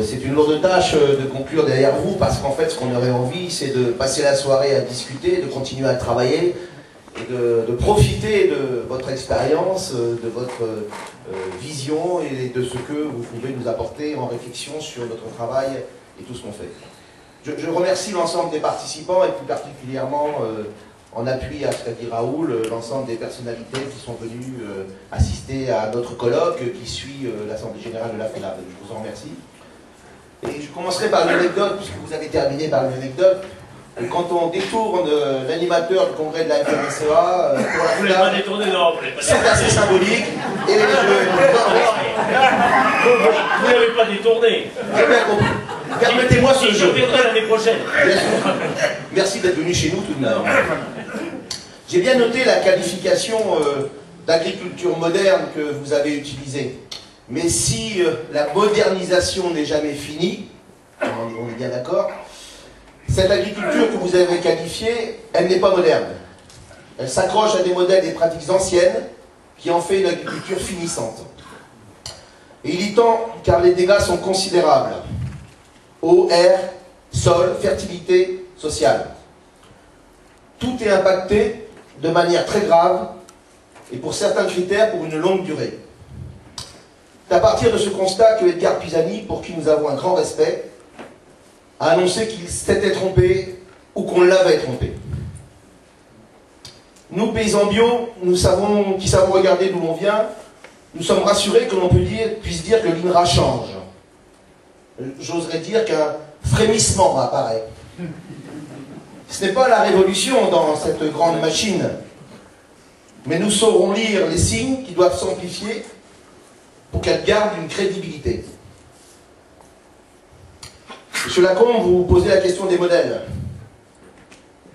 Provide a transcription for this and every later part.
C'est une lourde tâche de conclure derrière vous, parce qu'en fait, ce qu'on aurait envie, c'est de passer la soirée à discuter, de continuer à travailler, et de profiter de votre expérience, de votre vision et de ce que vous pouvez nous apporter en réflexion sur notre travail et tout ce qu'on fait. Je remercie l'ensemble des participants et plus particulièrement en appui à ce qu'a dit Raoul, l'ensemble des personnalités qui sont venues assister à notre colloque qui suit l'Assemblée Générale de la FNAP. Je vous en remercie. Et je commencerai par une anecdote, puisque vous avez terminé par une anecdote. Quand on détourne l'animateur du congrès de la FNSEA, pour la FNAP, c'est assez symbolique. Et vous n'avez pas détourné. J'ai bien compris. Permettez-moi ce jeu. Je viendrai l'année prochaine. Merci d'être venu chez nous tout de même. J'ai bien noté la qualification d'agriculture moderne que vous avez utilisée. Mais si la modernisation n'est jamais finie, on est bien d'accord, cette agriculture que vous avez qualifiée, elle n'est pas moderne. Elle s'accroche à des modèles et des pratiques anciennes qui en fait une agriculture finissante. Et il y tend car les dégâts sont considérables. Eau, air, sol, fertilité sociale. Tout est impacté de manière très grave et pour certains critères pour une longue durée. C'est à partir de ce constat que Edgar Pisani, pour qui nous avons un grand respect, a annoncé qu'il s'était trompé ou qu'on l'avait trompé. Nous, paysans bio, qui savons regarder d'où l'on vient, nous sommes rassurés que l'on puisse dire que l'INRA change. J'oserais dire qu'un frémissement apparaît. Ce n'est pas la révolution dans cette grande machine, mais nous saurons lire les signes qui doivent s'amplifier pour qu'elle garde une crédibilité. Monsieur Lacombe, vous posez la question des modèles.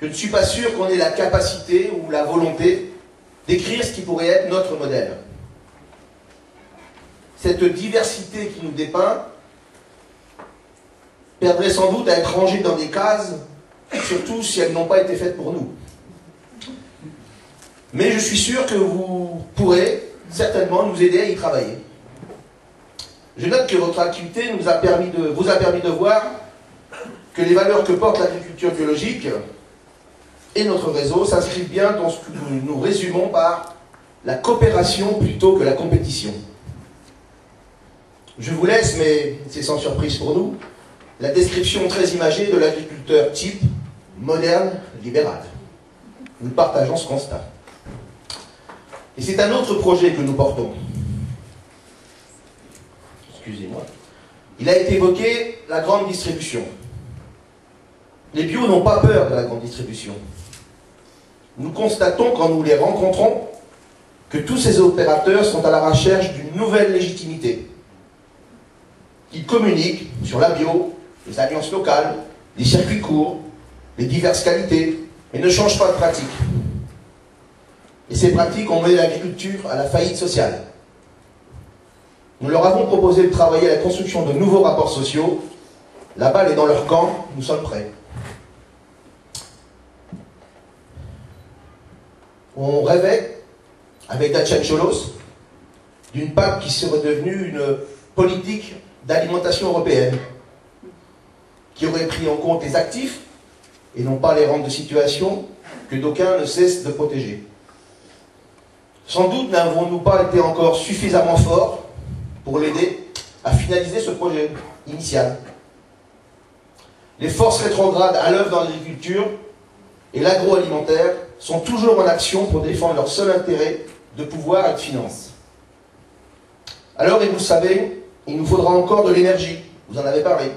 Je ne suis pas sûr qu'on ait la capacité ou la volonté d'écrire ce qui pourrait être notre modèle. Cette diversité qui nous dépeint perdrait sans doute à être rangée dans des cases, surtout si elles n'ont pas été faites pour nous. Mais je suis sûr que vous pourrez certainement nous aider à y travailler. Je note que votre activité vous a permis de voir que les valeurs que porte l'agriculture biologique et notre réseau s'inscrivent bien dans ce que nous résumons par la coopération plutôt que la compétition. Je vous laisse, mais c'est sans surprise pour nous, la description très imagée de l'agriculteur type moderne, libéral. Nous partageons ce constat. Et c'est un autre projet que nous portons. Excusez-moi. Il a été évoqué la grande distribution. Les bios n'ont pas peur de la grande distribution. Nous constatons, quand nous les rencontrons, que tous ces opérateurs sont à la recherche d'une nouvelle légitimité. Ils communiquent sur la bio, les alliances locales, les circuits courts, les diverses qualités, mais ne changent pas de pratique. Et ces pratiques ont mené l'agriculture à la faillite sociale. Nous leur avons proposé de travailler à la construction de nouveaux rapports sociaux. La balle est dans leur camp, nous sommes prêts. On rêvait, avec Dacian Cholos, d'une PAC qui serait devenue une politique d'alimentation européenne, qui aurait pris en compte les actifs, et non pas les rentes de situation, que d'aucuns ne cessent de protéger. Sans doute n'avons-nous pas été encore suffisamment forts pour l'aider à finaliser ce projet initial. Les forces rétrogrades à l'œuvre dans l'agriculture et l'agroalimentaire sont toujours en action pour défendre leur seul intérêt de pouvoir et de finances. Alors, et vous savez, il nous faudra encore de l'énergie, vous en avez parlé,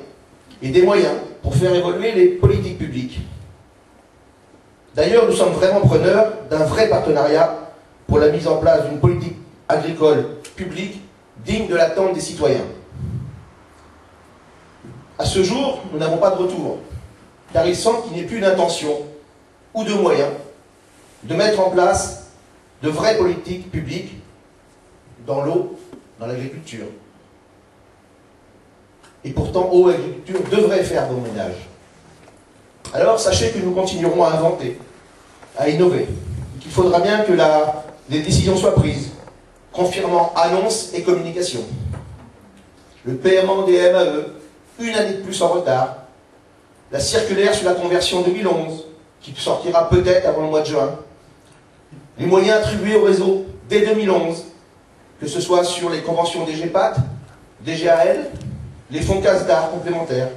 et des moyens pour faire évoluer les politiques publiques. D'ailleurs, nous sommes vraiment preneurs d'un vrai partenariat pour la mise en place d'une politique agricole publique digne de l'attente des citoyens. À ce jour, nous n'avons pas de retour, car il semble qu'il n'y ait plus d'intention ou de moyens de mettre en place de vraies politiques publiques dans l'eau, dans l'agriculture. Et pourtant, eau et agriculture devraient faire bon ménage. Alors, sachez que nous continuerons à inventer, à innover, qu'il faudra bien que les décisions soient prises, confirmant annonces et communication. le paiement des MAE, une année de plus en retard, la circulaire sur la conversion 2011, qui sortira peut-être avant le mois de juin, les moyens attribués au réseau dès 2011, que ce soit sur les conventions des GEPAT, des GAL, les fonds CASDAR complémentaires.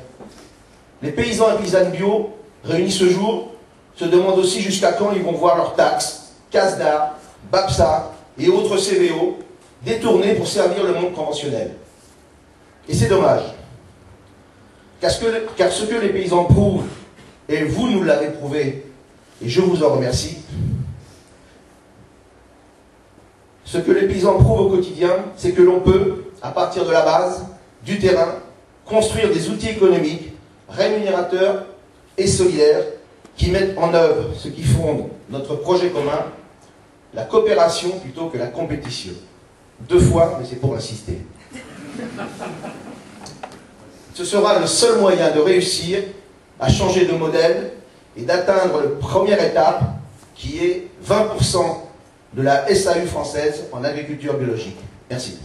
Les paysans et paysannes bio, réunis ce jour, se demandent aussi jusqu'à quand ils vont voir leurs taxes, CASDAR, BAPSA et autres CVO détournés pour servir le monde conventionnel. Et c'est dommage. Car ce que les paysans prouvent, et vous nous l'avez prouvé, et je vous en remercie, ce que les paysans prouvent au quotidien, c'est que l'on peut, à partir de la base, du terrain, construire des outils économiques rémunérateurs et solidaires qui mettent en œuvre ce qui fonde notre projet commun, la coopération plutôt que la compétition. 2 fois, mais c'est pour insister. Ce sera le seul moyen de réussir à changer de modèle et d'atteindre la première étape qui est 20% de la SAU française en agriculture biologique. Merci.